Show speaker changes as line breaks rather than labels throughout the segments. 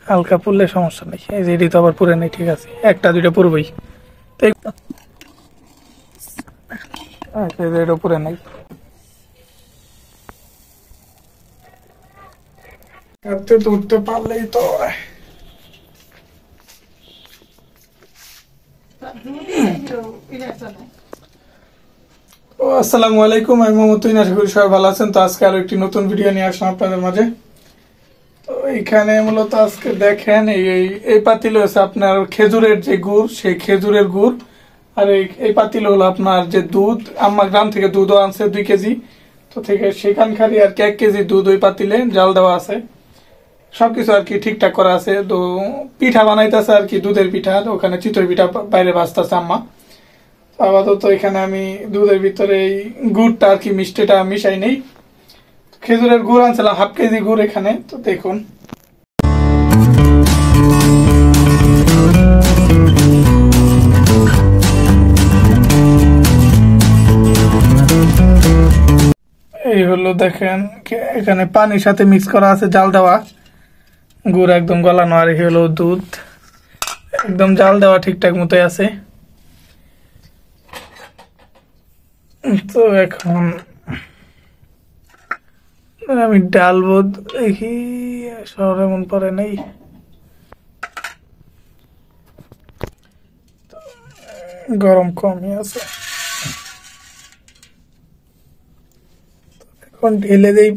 হালকা পুড়লে সমস্যা নেই। এই যে এটি তো আবার পুরে নেই, ঠিক আছে, একটা দুইটা পুরবই। তো এটা পুরে নাই, এতে তো উঠতে পারলেই তো। আসসালামু আলাইকুম, আমি মোহাম্মদ তুহিন, আশা করি সবাই ভালো আছেন। তো আজকে আরো একটি নতুন ভিডিও নিয়ে আসলাম আপনাদের মাঝে। তো এইখানে মূলত আজকে দেখেন এই এই পাতিল হচ্ছে আপনার খেজুরের যে গুড়, সেই খেজুরের গুড়। আর এই পাতিল হলো আপনার যে দুধ, আম্মা গ্রাম থেকে দুধও আনছে 2 কেজি। তো থেকে সেখানকারই আর কি 1 কেজি দুধ ওই পাতিলে জাল দেওয়া আছে। সবকিছু আর কি ঠিকঠাক করা আছে। তো পিঠা বানাইতেছে আর কি, দুধের পিঠা। তো ওখানে চিতই পিঠা বাইরে ভাজতেছে আম্মা। তো আপাতত এখানে আমি দুধের ভিতরে এই গুড়টা আর কি মিষ্টিটা মিশাই নেই। খেজুরের গুড় আনছিলাম 1/2 কেজি গুড় এখানে। তো দেখুন এই হলো, দেখেন এখানে পানির সাথে মিক্স করা আছে জাল দেওয়া গুড়, একদম গলানো। আর এই হলো দুধ, একদম জাল দেওয়া ঠিকঠাক মতোই আছে। তো এখন আমি ডালবো, দেখি শহরে মন পড়ে নেই। গরম কমই আছে, এখন ঢেলে দেই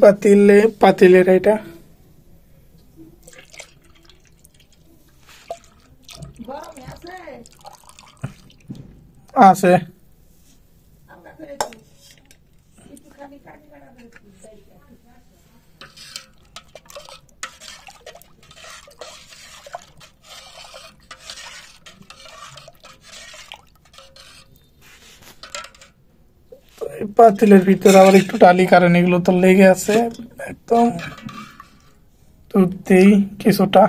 পাতিলের এটা আছে। পাতিলের ভিতরে আবার একটু টালি, কারণ এগুলো তো লেগে আছে একদম। দুধ দেই কিছুটা।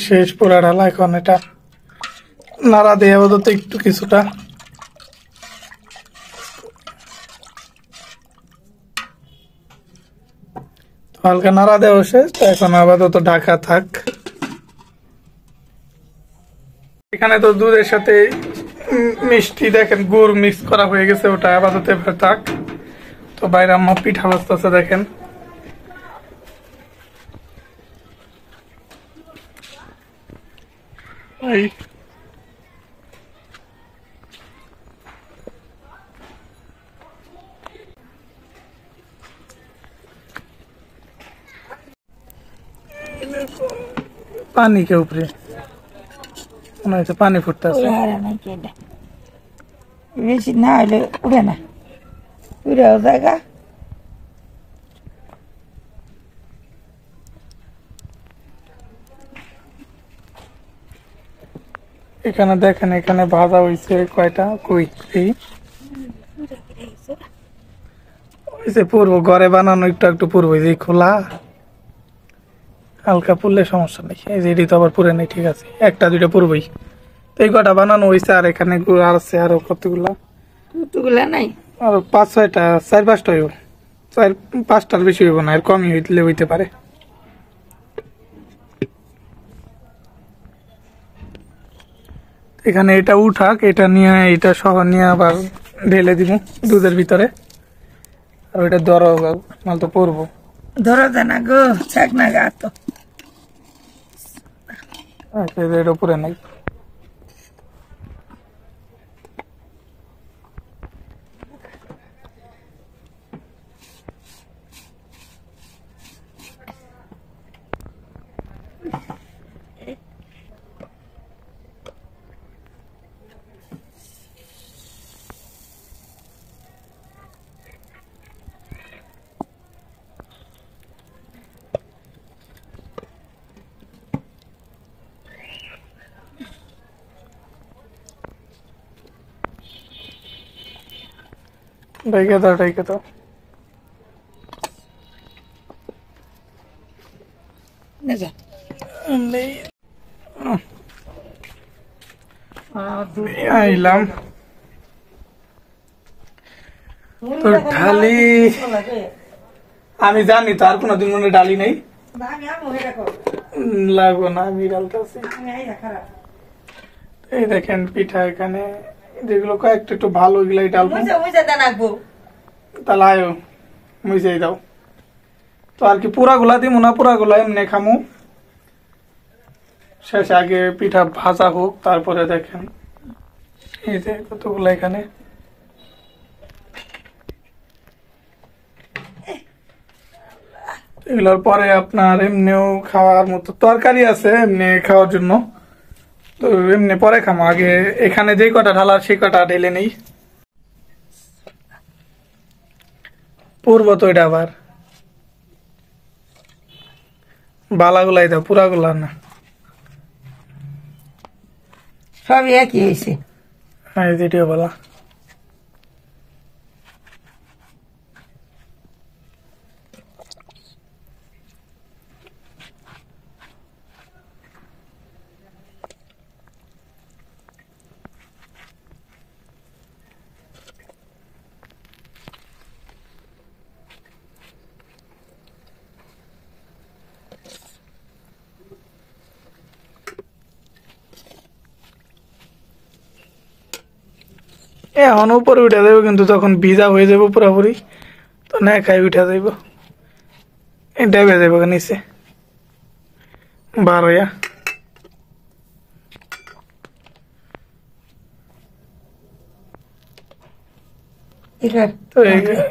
শেষ পুরা ঢালা, এখন এটা নাড়া দেয় আপাতত একটু কিছুটা। হালকা নাড়া দেওয়া শেষ, তো এখন আপাতত ঢাকা থাক। এখানে তো দুধের সাথে মিষ্টি, দেখেন গুড় মিক্স করা হয়ে গেছে, ওটা আপাতত এবার থাক। তো বাইরে আম্মা পিঠা ভাজতেছে, দেখেন। এই পানি কে উপরে মনে হচ্ছে পানি ফুটতেছে।
বেশি না হলে উড়ে না, উড়েও জায়গা।
এখানে দেখেন, এখানে ভাজা হয়েছে কয়টা, কই হয়েছে পূর্ব ঘরে বানানো, একটু একটু পূর্ব যে খোলা, হালকা পুড়লে সমস্যা নেই। এই যে এটি তো আবার পুরে নেই, ঠিক আছে, একটা দুইটা পূর্বই। তো এই কটা বানানো হয়েছে, আর এখানে আর আছে আরো কতগুলা,
কতগুলা নাই,
আর 5-6টা, 4-5টা হইব, 4-5টার বেশি হইব না, এর কমই হইলে হইতে পারে। এখানে এটা উঠাক, এটা নিয়ে এটা সহ নিয়ে আবার ঢেলে দিব দুধের ভিতরে। আর ওইটা ধরো, মাল তো পড়বো।
ধরো না গো, ছাক না গা তো।
আচ্ছা, এটা উপরে নাই। ঢেকে দাও ঢেকে দাও।
নে যা
নেই। আইলাম তো ঢালি, আমি জানি তো আর কোনোদিন মনে ডালি নাই, লাগবো না, আমি ডালতেছি। এই দেখেন পিঠা এখানে যেগুলো কয়েকটা একটু ভালো ওইগুলাই ডালবো, তাহলে আয়ো মুইজাই দাও। তো আর কি পুরা গুলা দিব না, পুরা গুলা এমনি খামু, শেষে আগে পিঠা ভাজা হোক তারপরে দেখেন এই যে কতগুলো এখানে। এগুলোর পরে আপনার এমনিও খাওয়ার মতো তরকারি আছে এমনি খাওয়ার জন্য, তো এমনি পরে খামো, আগে এখানে যেই কটা ঢালার সেই কটা ঢেলে নেই। পূর্ব তো এটা আবার বালাগুলাই দাও, পুরাগুলা না।
সবই একই হয়েছে।
হ্যাঁ যেটিও বলা। এখন উপরে উঠে যাবো কিন্তু তখন ভিজা হয়ে যাবো পুরোপুরি, তো না খাই উঠে যাইব, ডেবে যাবো নিচে বার হইয়া।
এবার
তো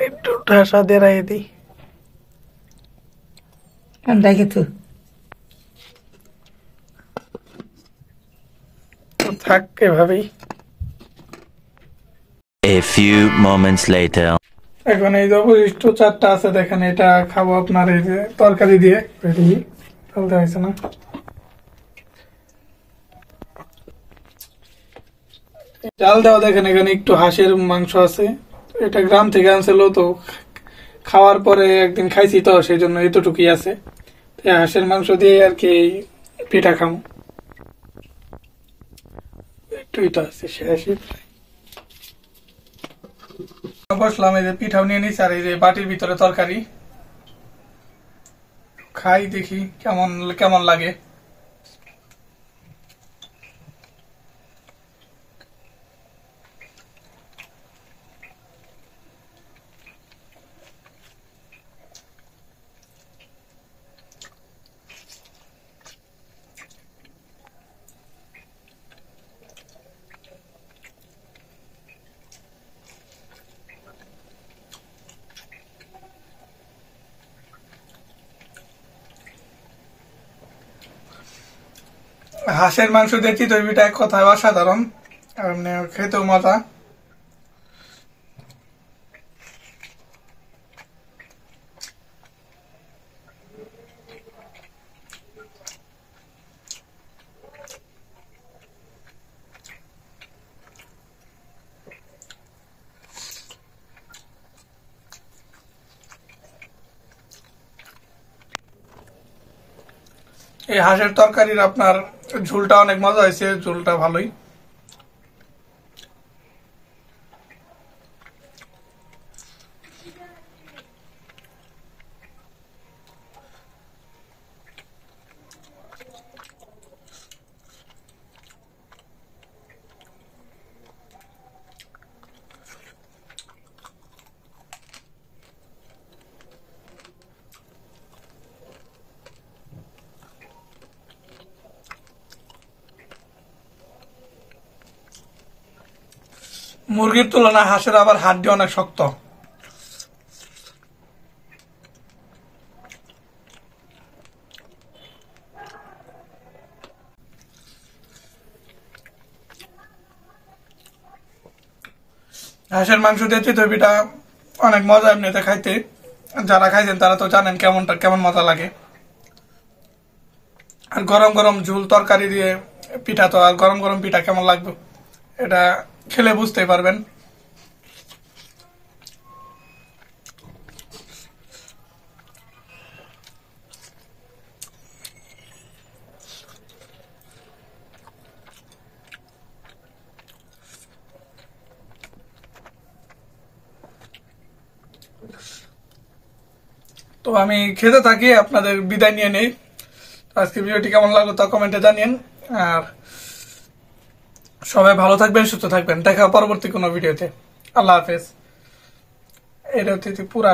একটু ঠাসা দেরাই দিই,
দেখে তো
থাক এভাবেই।
A few moments later.
এখন এই যে অবশিষ্ট চারটা আছে দেখেন, এটা খাবো আপনার এই যে তরকারি দিয়ে, চলতে হয়েছে না। চাল দেওয়া দেখেন, এখানে একটু হাঁসের মাংস আছে, এটা গ্রাম থেকে আনছিল, তো খাওয়ার পরে একদিন খাইছি তো সেই জন্য এতটুকুই আছে। হাঁসের মাংস দিয়ে আর কি পিঠা খামো, একটু এটা আছে শেষই। বসলাম, এই যে পিঠাও নিয়ে নিচ্ছি আর এই যে বাটির ভিতরে তরকারি, খাই দেখি কেমন কেমন লাগে। হাঁসের মাংস দিয়ে চিতই পিঠা এক কথায় অসাধারণ, এমনি খেতেও মজা। এই হাঁসের তরকারির আপনার ঝোলটা অনেক মজা হয়েছে, ঝোলটা ভালোই। মুরগির তুলনায় হাঁসের আবার হাড্ডি অনেক শক্ত। হাঁসের মাংস দিয়ে চিতই পিঠা অনেক মজা এমনিতে খাইতে, যারা খাইছেন তারা তো জানেন কেমন মজা লাগে। আর গরম গরম ঝোল তরকারি দিয়ে পিঠা, তো আর গরম গরম পিঠা কেমন লাগবে এটা খেলে বুঝতেই পারবেন। তো আমি খেতে থাকি, আপনাদের বিদায় নিয়ে নেই। আজকে ভিডিওটি কেমন লাগলো তা কমেন্টে জানিয়েন। আর সবাই ভালো থাকবেন, সুস্থ থাকবেন। দেখা পরবর্তী কোনো ভিডিওতে। আল্লাহ হাফেজ। এটা হচ্ছে পুরা